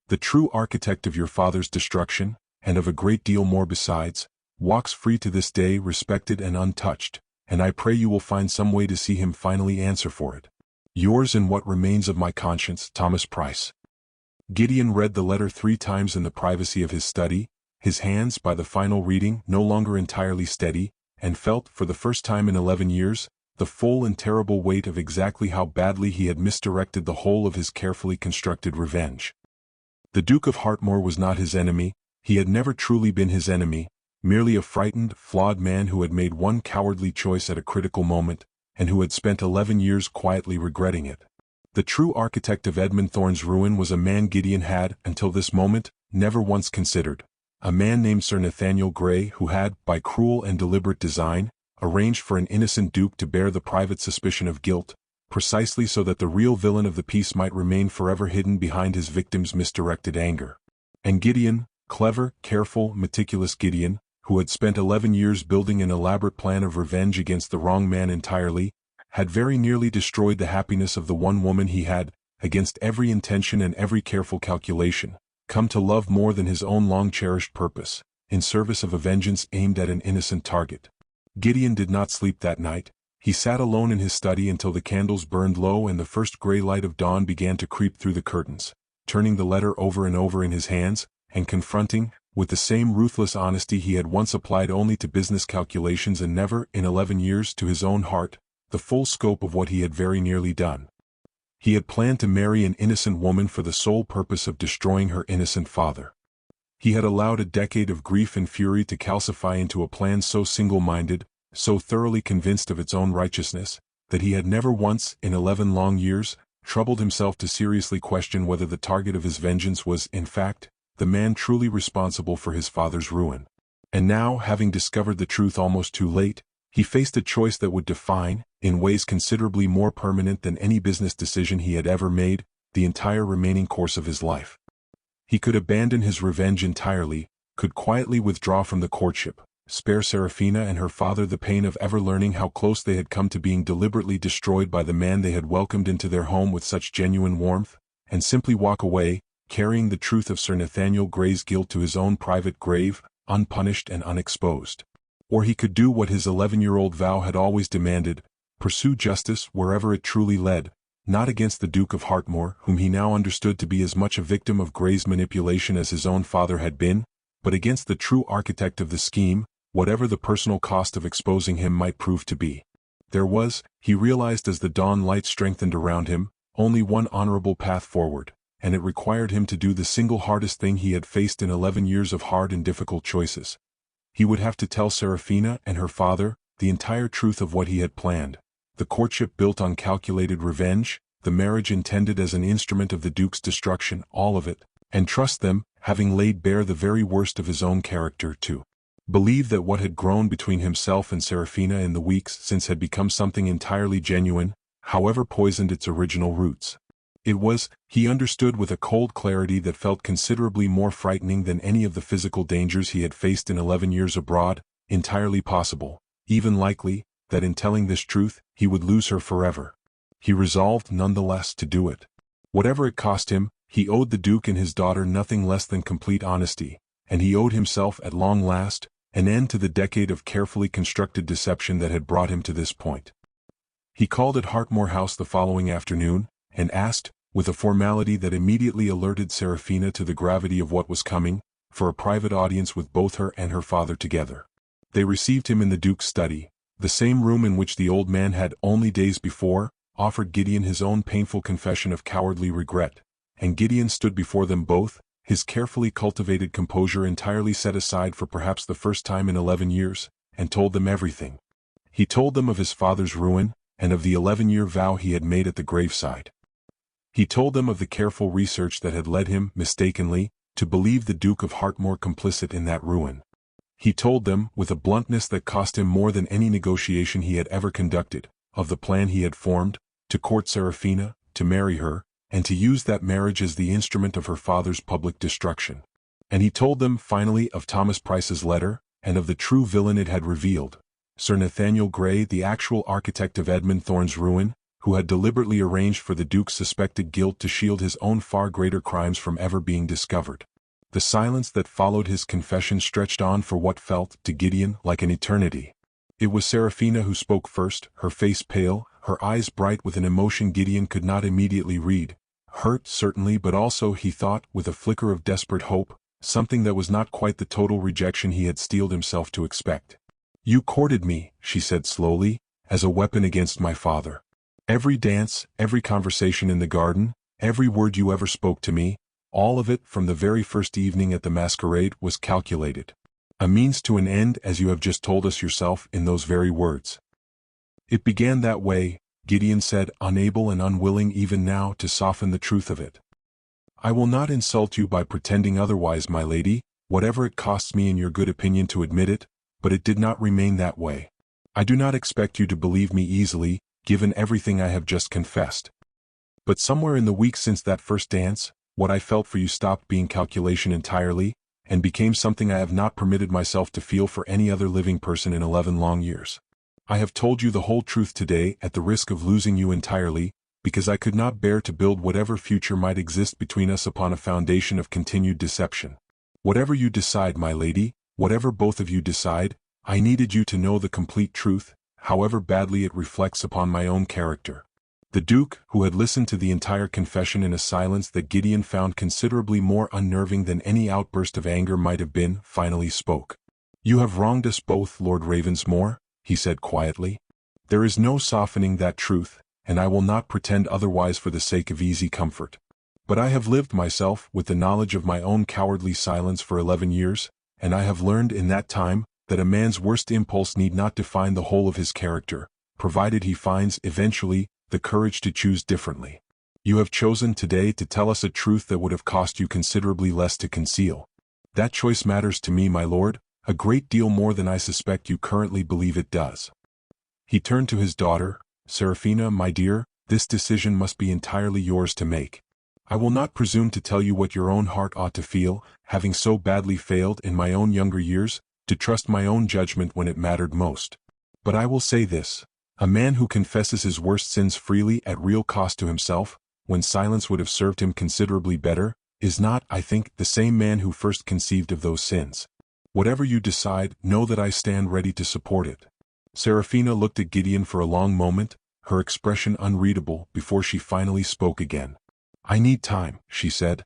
The true architect of your father's destruction, and of a great deal more besides, walks free to this day, respected and untouched, and I pray you will find some way to see him finally answer for it. Yours in what remains of my conscience, Thomas Price. Gideon read the letter 3 times in the privacy of his study, his hands, by the final reading, no longer entirely steady, and felt, for the first time in 11 years, the full and terrible weight of exactly how badly he had misdirected the whole of his carefully constructed revenge. The Duke of Hartmoor was not his enemy, he had never truly been his enemy, merely a frightened, flawed man who had made one cowardly choice at a critical moment, and who had spent 11 years quietly regretting it. The true architect of Edmund Thorne's ruin was a man Gideon had, until this moment, never once considered. A man named Sir Nathaniel Gray who had, by cruel and deliberate design, arranged for an innocent duke to bear the private suspicion of guilt, precisely so that the real villain of the piece might remain forever hidden behind his victim's misdirected anger. And Gideon, clever, careful, meticulous Gideon, who had spent 11 years building an elaborate plan of revenge against the wrong man entirely, had very nearly destroyed the happiness of the one woman he had, against every intention and every careful calculation, come to love more than his own long-cherished purpose, in service of a vengeance aimed at an innocent target. Gideon did not sleep that night. He sat alone in his study until the candles burned low and the first gray light of dawn began to creep through the curtains, turning the letter over and over in his hands, and confronting, with the same ruthless honesty he had once applied only to business calculations and never, in 11 years, to his own heart, the full scope of what he had very nearly done. He had planned to marry an innocent woman for the sole purpose of destroying her innocent father. He had allowed a decade of grief and fury to calcify into a plan so single-minded, so thoroughly convinced of its own righteousness, that he had never once, in 11 long years, troubled himself to seriously question whether the target of his vengeance was, in fact, the man truly responsible for his father's ruin. And now, having discovered the truth almost too late, he faced a choice that would define, in ways considerably more permanent than any business decision he had ever made, the entire remaining course of his life. He could abandon his revenge entirely, could quietly withdraw from the courtship, spare Seraphina and her father the pain of ever learning how close they had come to being deliberately destroyed by the man they had welcomed into their home with such genuine warmth, and simply walk away, carrying the truth of Sir Nathaniel Gray's guilt to his own private grave, unpunished and unexposed. Or he could do what his 11-year-old vow had always demanded, pursue justice wherever it truly led, not against the Duke of Hartmoor, whom he now understood to be as much a victim of Grey's manipulation as his own father had been, but against the true architect of the scheme, whatever the personal cost of exposing him might prove to be. There was, he realized as the dawn light strengthened around him, only one honorable path forward, and it required him to do the single hardest thing he had faced in 11 years of hard and difficult choices. He would have to tell Seraphina and her father the entire truth of what he had planned, the courtship built on calculated revenge, the marriage intended as an instrument of the Duke's destruction, all of it, and trust them, having laid bare the very worst of his own character, to believe that what had grown between himself and Seraphina in the weeks since had become something entirely genuine, however poisoned its original roots. It was, he understood with a cold clarity that felt considerably more frightening than any of the physical dangers he had faced in 11 years abroad, entirely possible, even likely, that in telling this truth, he would lose her forever. He resolved nonetheless to do it. Whatever it cost him, he owed the Duke and his daughter nothing less than complete honesty, and he owed himself at long last an end to the decade of carefully constructed deception that had brought him to this point. He called at Hartmoor House the following afternoon, and asked, with a formality that immediately alerted Seraphina to the gravity of what was coming, for a private audience with both her and her father together. They received him in the Duke's study, the same room in which the old man had, only days before, offered Gideon his own painful confession of cowardly regret, and Gideon stood before them both, his carefully cultivated composure entirely set aside for perhaps the first time in 11 years, and told them everything. He told them of his father's ruin, and of the 11-year vow he had made at the graveside. He told them of the careful research that had led him, mistakenly, to believe the Duke of Hartmoor complicit in that ruin. He told them, with a bluntness that cost him more than any negotiation he had ever conducted, of the plan he had formed, to court Seraphina, to marry her, and to use that marriage as the instrument of her father's public destruction. And he told them, finally, of Thomas Price's letter, and of the true villain it had revealed, Sir Nathaniel Grey, the actual architect of Edmund Thorne's ruin, who had deliberately arranged for the Duke's suspected guilt to shield his own far greater crimes from ever being discovered. The silence that followed his confession stretched on for what felt, to Gideon, like an eternity. It was Seraphina who spoke first, her face pale, her eyes bright with an emotion Gideon could not immediately read. Hurt, certainly, but also, he thought, with a flicker of desperate hope, something that was not quite the total rejection he had steeled himself to expect. "You courted me," she said slowly, "as a weapon against my father. Every dance, every conversation in the garden, every word you ever spoke to me, all of it from the very first evening at the masquerade was calculated. A means to an end, as you have just told us yourself in those very words." "It began that way," Gideon said, unable and unwilling even now to soften the truth of it. "I will not insult you by pretending otherwise, my lady, whatever it costs me in your good opinion to admit it, but it did not remain that way. I do not expect you to believe me easily, given everything I have just confessed. But somewhere in the weeks since that first dance, what I felt for you stopped being calculation entirely, and became something I have not permitted myself to feel for any other living person in 11 long years. I have told you the whole truth today at the risk of losing you entirely, because I could not bear to build whatever future might exist between us upon a foundation of continued deception. Whatever you decide, my lady, whatever both of you decide, I needed you to know the complete truth, however badly it reflects upon my own character." The Duke, who had listened to the entire confession in a silence that Gideon found considerably more unnerving than any outburst of anger might have been, finally spoke. "You have wronged us both, Lord Ravensmoor," he said quietly. "There is no softening that truth, and I will not pretend otherwise for the sake of easy comfort. But I have lived myself with the knowledge of my own cowardly silence for 11 years, and I have learned in that time that a man's worst impulse need not define the whole of his character, provided he finds, eventually, the courage to choose differently. You have chosen today to tell us a truth that would have cost you considerably less to conceal. That choice matters to me, my lord, a great deal more than I suspect you currently believe it does." He turned to his daughter. "Seraphina, my dear, this decision must be entirely yours to make. I will not presume to tell you what your own heart ought to feel, having so badly failed in my own younger years, to trust my own judgment when it mattered most. But I will say this. A man who confesses his worst sins freely at real cost to himself, when silence would have served him considerably better, is not, I think, the same man who first conceived of those sins. Whatever you decide, know that I stand ready to support it." Seraphina looked at Gideon for a long moment, her expression unreadable, before she finally spoke again. "I need time," she said.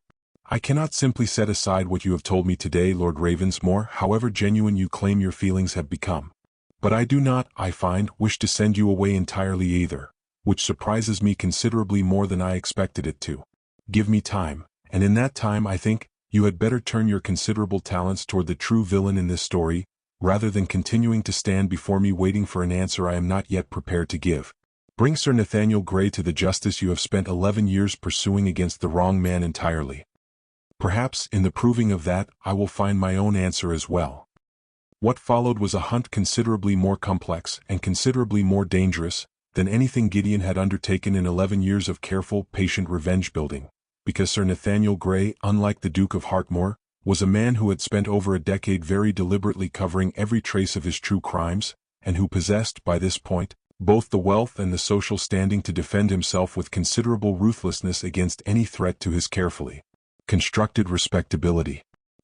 "I cannot simply set aside what you have told me today, Lord Ravensmoor, however genuine you claim your feelings have become. But I do not, I find, wish to send you away entirely either, which surprises me considerably more than I expected it to. Give me time, and in that time I think you had better turn your considerable talents toward the true villain in this story, rather than continuing to stand before me waiting for an answer I am not yet prepared to give. Bring Sir Nathaniel Grey to the justice you have spent 11 years pursuing against the wrong man entirely. Perhaps, in the proving of that, I will find my own answer as well." What followed was a hunt considerably more complex and considerably more dangerous than anything Gideon had undertaken in 11 years of careful, patient revenge-building, because Sir Nathaniel Grey, unlike the Duke of Hartmoor, was a man who had spent over a decade very deliberately covering every trace of his true crimes, and who possessed, by this point, both the wealth and the social standing to defend himself with considerable ruthlessness against any threat to his carefully constructed respectability.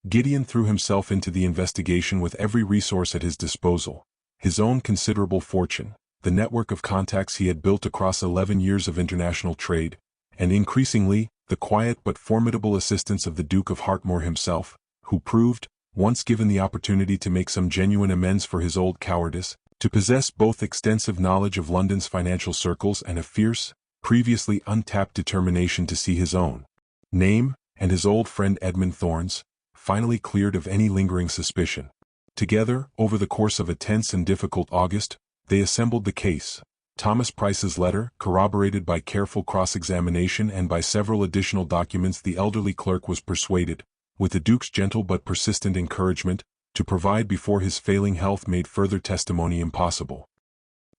Gideon threw himself into the investigation with every resource at his disposal: his own considerable fortune, the network of contacts he had built across 11 years of international trade, and increasingly, the quiet but formidable assistance of the Duke of Hartmoor himself, who proved, once given the opportunity to make some genuine amends for his old cowardice, to possess both extensive knowledge of London's financial circles and a fierce, previously untapped determination to see his own name, and his old friend Edmund Thorne's, finally cleared of any lingering suspicion. Together, over the course of a tense and difficult August, they assembled the case. Thomas Price's letter, corroborated by careful cross-examination and by several additional documents, the elderly clerk was persuaded, with the Duke's gentle but persistent encouragement, to provide before his failing health made further testimony impossible.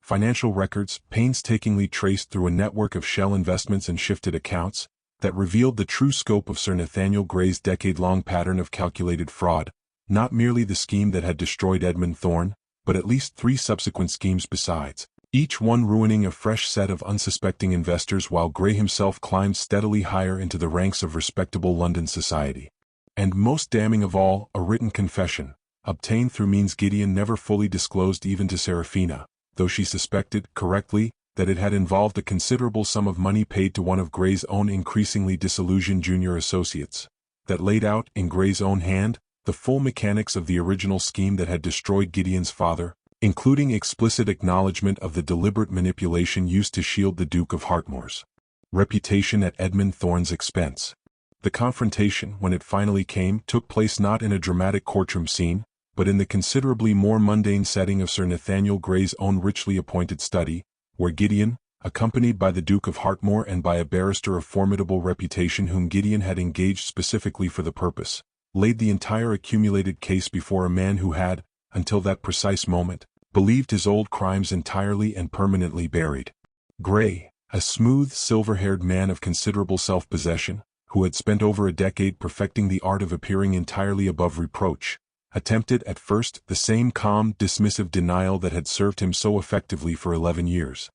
Financial records, painstakingly traced through a network of shell investments and shifted accounts, that revealed the true scope of Sir Nathaniel Grey's decade-long pattern of calculated fraud, not merely the scheme that had destroyed Edmund Thorne, but at least 3 subsequent schemes besides, each one ruining a fresh set of unsuspecting investors while Grey himself climbed steadily higher into the ranks of respectable London society. And most damning of all, a written confession, obtained through means Gideon never fully disclosed even to Seraphina, though she suspected, correctly, that it had involved a considerable sum of money paid to one of Grey's own increasingly disillusioned junior associates, that laid out, in Grey's own hand, the full mechanics of the original scheme that had destroyed Gideon's father, including explicit acknowledgement of the deliberate manipulation used to shield the Duke of Hartmoor's reputation at Edmund Thorne's expense. The confrontation, when it finally came, took place not in a dramatic courtroom scene, but in the considerably more mundane setting of Sir Nathaniel Grey's own richly appointed study, where Gideon, accompanied by the Duke of Hartmoor and by a barrister of formidable reputation whom Gideon had engaged specifically for the purpose, laid the entire accumulated case before a man who had, until that precise moment, believed his old crimes entirely and permanently buried. Grey, a smooth, silver-haired man of considerable self-possession, who had spent over a decade perfecting the art of appearing entirely above reproach, attempted at first the same calm, dismissive denial that had served him so effectively for 11 years.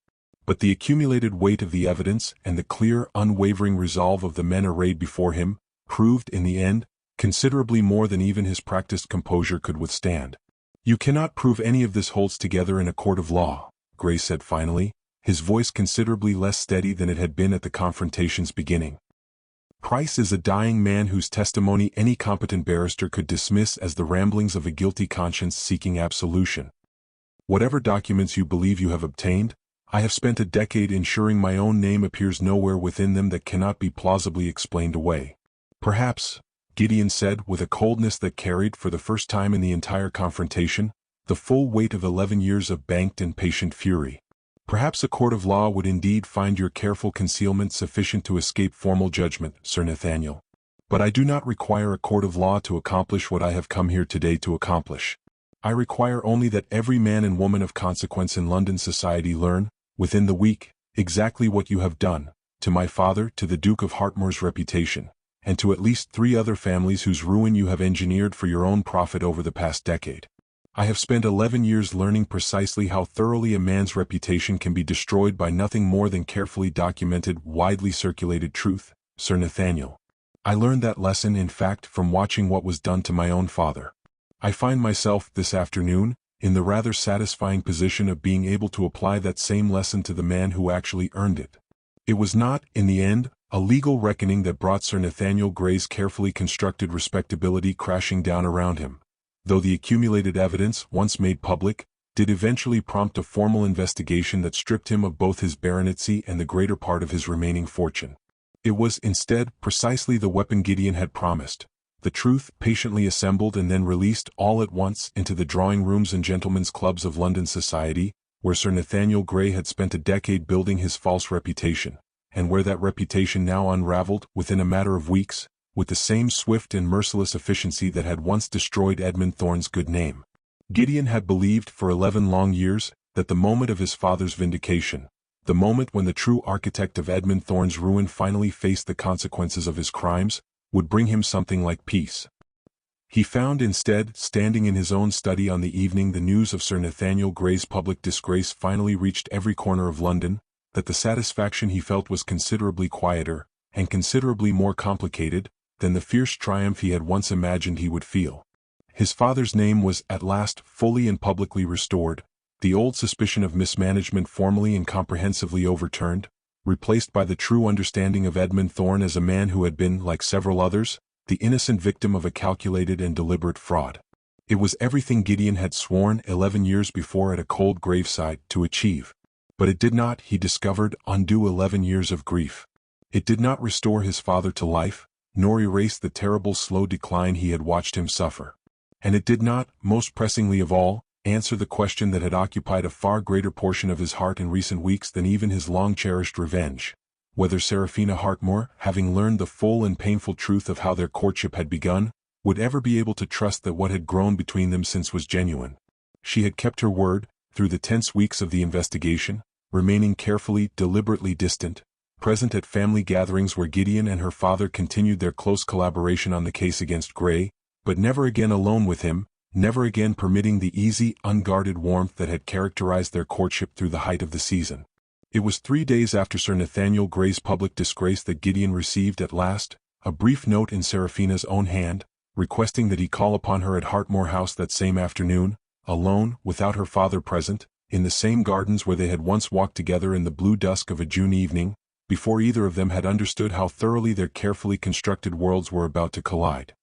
But the accumulated weight of the evidence and the clear, unwavering resolve of the men arrayed before him proved, in the end, considerably more than even his practiced composure could withstand. "You cannot prove any of this holds together in a court of law," Grey said finally, his voice considerably less steady than it had been at the confrontation's beginning. "Price is a dying man whose testimony any competent barrister could dismiss as the ramblings of a guilty conscience seeking absolution. Whatever documents you believe you have obtained, I have spent a decade ensuring my own name appears nowhere within them that cannot be plausibly explained away. Perhaps," Gideon said with a coldness that carried, for the first time in the entire confrontation, the full weight of 11 years of banked and patient fury, "perhaps a court of law would indeed find your careful concealment sufficient to escape formal judgment, Sir Nathaniel. But I do not require a court of law to accomplish what I have come here today to accomplish. I require only that every man and woman of consequence in London society learn, within the week, exactly what you have done, to my father, to the Duke of Hartmoor's reputation, and to at least 3 other families whose ruin you have engineered for your own profit over the past decade. I have spent 11 years learning precisely how thoroughly a man's reputation can be destroyed by nothing more than carefully documented, widely circulated truth, Sir Nathaniel. I learned that lesson, in fact, from watching what was done to my own father. I find myself, this afternoon, in the rather satisfying position of being able to apply that same lesson to the man who actually earned it. It was not, in the end, a legal reckoning that brought Sir Nathaniel Gray's carefully constructed respectability crashing down around him, though the accumulated evidence, once made public, did eventually prompt a formal investigation that stripped him of both his baronetcy and the greater part of his remaining fortune. It was, instead, precisely the weapon Gideon had promised. The truth, patiently assembled and then released all at once into the drawing-rooms and gentlemen's clubs of London society, where Sir Nathaniel Gray had spent a decade building his false reputation, and where that reputation now unraveled, within a matter of weeks, with the same swift and merciless efficiency that had once destroyed Edmund Thorne's good name. Gideon had believed for 11 long years that the moment of his father's vindication, the moment when the true architect of Edmund Thorne's ruin finally faced the consequences of his crimes, would bring him something like peace. He found instead, standing in his own study on the evening the news of Sir Nathaniel Gray's public disgrace finally reached every corner of London, that the satisfaction he felt was considerably quieter, and considerably more complicated, than the fierce triumph he had once imagined he would feel. His father's name was, at last, fully and publicly restored, the old suspicion of mismanagement formally and comprehensively overturned, replaced by the true understanding of Edmund Thorne as a man who had been, like several others, the innocent victim of a calculated and deliberate fraud. It was everything Gideon had sworn 11 years before at a cold graveside to achieve. But it did not, he discovered, undo 11 years of grief. It did not restore his father to life, nor erase the terrible slow decline he had watched him suffer. And it did not, most pressingly of all, answer the question that had occupied a far greater portion of his heart in recent weeks than even his long-cherished revenge, whether Seraphina Hartmoor, having learned the full and painful truth of how their courtship had begun, would ever be able to trust that what had grown between them since was genuine. She had kept her word, through the tense weeks of the investigation, remaining carefully, deliberately distant, present at family gatherings where Gideon and her father continued their close collaboration on the case against Gray, but never again alone with him, never again permitting the easy, unguarded warmth that had characterized their courtship through the height of the season. It was 3 days after Sir Nathaniel Gray's public disgrace that Gideon received at last a brief note in Seraphina's own hand, requesting that he call upon her at Hartmoor House that same afternoon, alone, without her father present, in the same gardens where they had once walked together in the blue dusk of a June evening, before either of them had understood how thoroughly their carefully constructed worlds were about to collide.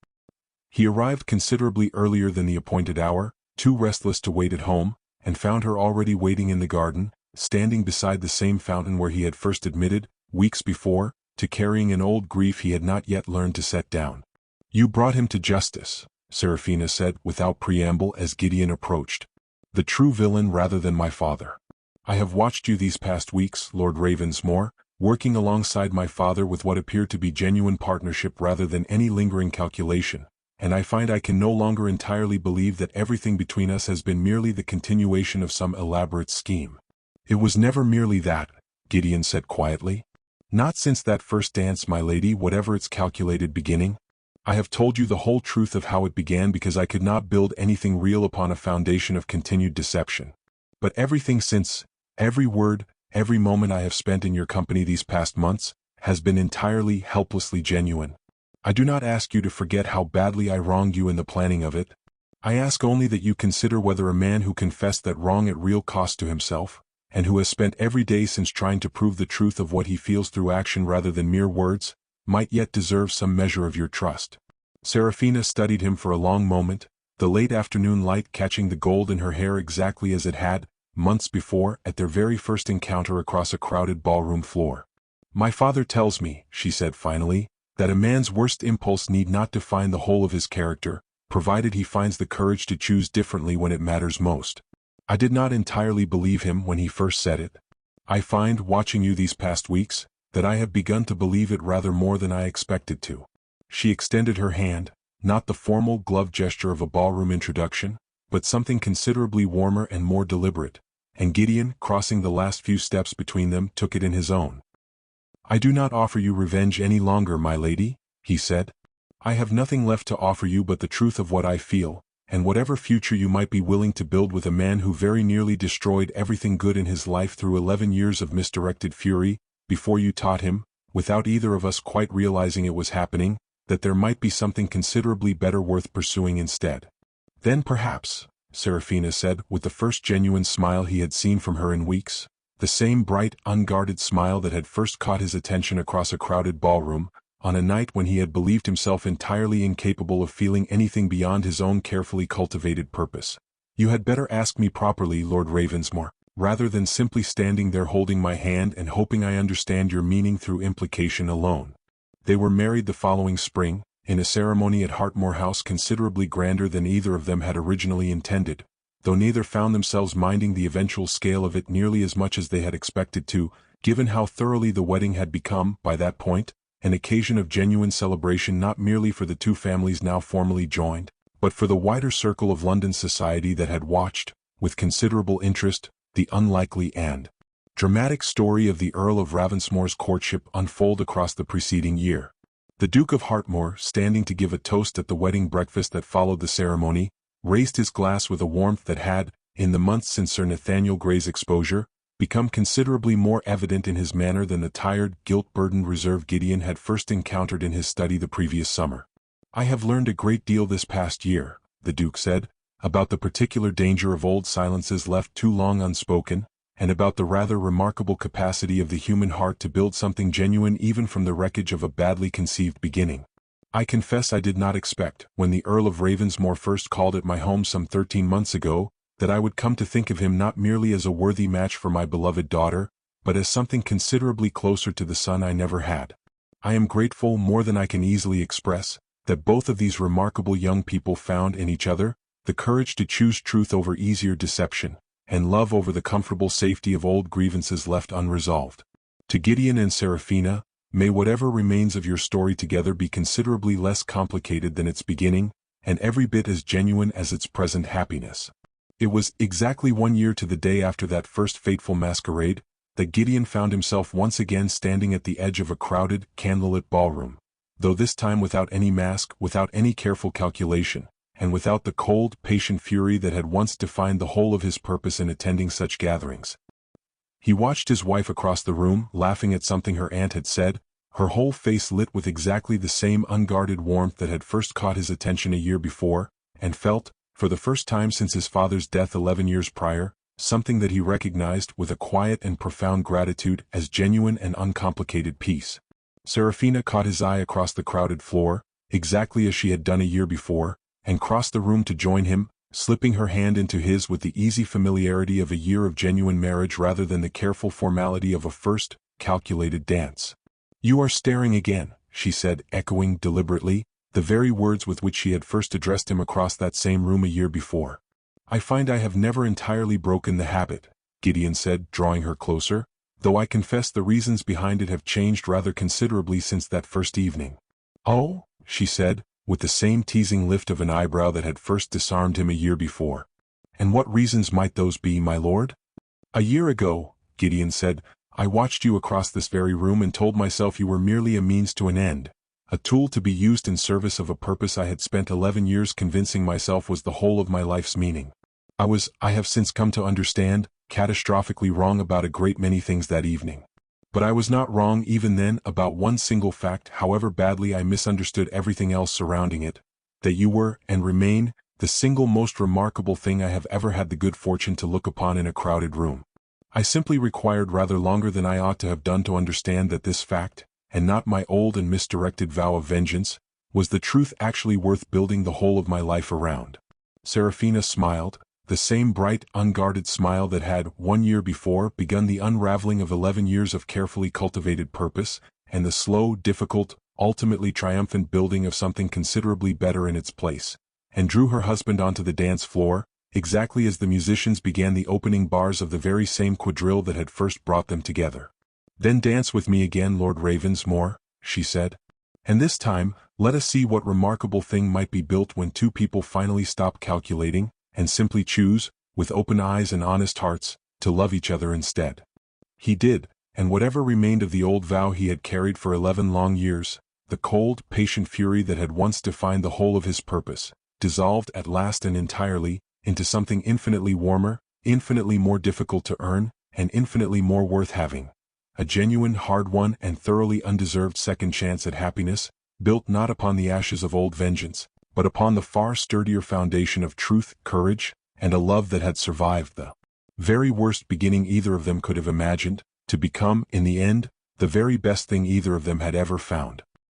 He arrived considerably earlier than the appointed hour, too restless to wait at home, and found her already waiting in the garden, standing beside the same fountain where he had first admitted, weeks before, to carrying an old grief he had not yet learned to set down. "You brought him to justice," Seraphina said without preamble as Gideon approached. "The true villain rather than my father. I have watched you these past weeks, Lord Ravensmoor, working alongside my father with what appeared to be genuine partnership rather than any lingering calculation, and I find I can no longer entirely believe that everything between us has been merely the continuation of some elaborate scheme." "It was never merely that," Gideon said quietly. "Not since that first dance, my lady, whatever its calculated beginning. I have told you the whole truth of how it began because I could not build anything real upon a foundation of continued deception. But everything since, every word, every moment I have spent in your company these past months, has been entirely, helplessly genuine. I do not ask you to forget how badly I wronged you in the planning of it. I ask only that you consider whether a man who confessed that wrong at real cost to himself, and who has spent every day since trying to prove the truth of what he feels through action rather than mere words, might yet deserve some measure of your trust." Seraphina studied him for a long moment, the late afternoon light catching the gold in her hair exactly as it had, months before, at their very first encounter across a crowded ballroom floor. "My father tells me," she said finally, "that a man's worst impulse need not define the whole of his character, provided he finds the courage to choose differently when it matters most. I did not entirely believe him when he first said it. I find, watching you these past weeks, that I have begun to believe it rather more than I expected to." She extended her hand, not the formal glove gesture of a ballroom introduction, but something considerably warmer and more deliberate, and Gideon, crossing the last few steps between them, took it in his own. "I do not offer you revenge any longer, my lady," he said. "I have nothing left to offer you but the truth of what I feel, and whatever future you might be willing to build with a man who very nearly destroyed everything good in his life through 11 years of misdirected fury, before you taught him, without either of us quite realizing it was happening, that there might be something considerably better worth pursuing instead. Then perhaps," Seraphina said, with the first genuine smile he had seen from her in weeks. The same bright, unguarded smile that had first caught his attention across a crowded ballroom, on a night when he had believed himself entirely incapable of feeling anything beyond his own carefully cultivated purpose. "You had better ask me properly, Lord Ravensmoor, rather than simply standing there holding my hand and hoping I understand your meaning through implication alone." They were married the following spring, in a ceremony at Hartmoor House considerably grander than either of them had originally intended, though neither found themselves minding the eventual scale of it nearly as much as they had expected to, given how thoroughly the wedding had become, by that point, an occasion of genuine celebration not merely for the two families now formally joined, but for the wider circle of London society that had watched, with considerable interest, the unlikely and dramatic story of the Earl of Ravensmoor's courtship unfold across the preceding year. The Duke of Hartmoor, standing to give a toast at the wedding breakfast that followed the ceremony, raised his glass with a warmth that had, in the months since Sir Nathaniel Gray's exposure, become considerably more evident in his manner than the tired, guilt-burdened reserve Gideon had first encountered in his study the previous summer. "I have learned a great deal this past year," the Duke said, "about the particular danger of old silences left too long unspoken, and about the rather remarkable capacity of the human heart to build something genuine even from the wreckage of a badly conceived beginning. I confess I did not expect, when the Earl of Ravensmoor first called at my home some 13 months ago, that I would come to think of him not merely as a worthy match for my beloved daughter, but as something considerably closer to the son I never had. I am grateful more than I can easily express, that both of these remarkable young people found in each other the courage to choose truth over easier deception, and love over the comfortable safety of old grievances left unresolved. To Gideon and Seraphina, may whatever remains of your story together be considerably less complicated than its beginning, and every bit as genuine as its present happiness." It was exactly 1 year to the day after that first fateful masquerade, that Gideon found himself once again standing at the edge of a crowded, candlelit ballroom, though this time without any mask, without any careful calculation, and without the cold, patient fury that had once defined the whole of his purpose in attending such gatherings. He watched his wife across the room, laughing at something her aunt had said, her whole face lit with exactly the same unguarded warmth that had first caught his attention a year before, and felt, for the first time since his father's death 11 years prior, something that he recognized with a quiet and profound gratitude as genuine and uncomplicated peace. Seraphina caught his eye across the crowded floor, exactly as she had done a year before, and crossed the room to join him, slipping her hand into his with the easy familiarity of a year of genuine marriage rather than the careful formality of a first, calculated dance. "You are staring again," she said, echoing deliberately the very words with which she had first addressed him across that same room a year before. "I find I have never entirely broken the habit," Gideon said, drawing her closer, "though I confess the reasons behind it have changed rather considerably since that first evening." "Oh?" she said, with the same teasing lift of an eyebrow that had first disarmed him a year before. "And what reasons might those be, my lord?" "A year ago," Gideon said, "I watched you across this very room and told myself you were merely a means to an end, a tool to be used in service of a purpose I had spent 11 years convincing myself was the whole of my life's meaning. I have since come to understand, catastrophically wrong about a great many things that evening. But I was not wrong even then about one single fact, however badly I misunderstood everything else surrounding it, that you were, and remain, the single most remarkable thing I have ever had the good fortune to look upon in a crowded room. I simply required rather longer than I ought to have done to understand that this fact, and not my old and misdirected vow of vengeance, was the truth actually worth building the whole of my life around." Seraphina smiled, the same bright, unguarded smile that had, 1 year before, begun the unraveling of 11 years of carefully cultivated purpose, and the slow, difficult, ultimately triumphant building of something considerably better in its place, and drew her husband onto the dance floor, exactly as the musicians began the opening bars of the very same quadrille that had first brought them together. "Then dance with me again, Lord Ravensmoor," she said. "And this time, let us see what remarkable thing might be built when two people finally stop calculating, and simply choose, with open eyes and honest hearts, to love each other instead." He did, and whatever remained of the old vow he had carried for 11 long years, the cold, patient fury that had once defined the whole of his purpose, dissolved at last and entirely, into something infinitely warmer, infinitely more difficult to earn, and infinitely more worth having. A genuine, hard-won, and thoroughly undeserved second chance at happiness, built not upon the ashes of old vengeance, but upon the far sturdier foundation of truth, courage, and a love that had survived the very worst beginning either of them could have imagined, to become, in the end, the very best thing either of them had ever found.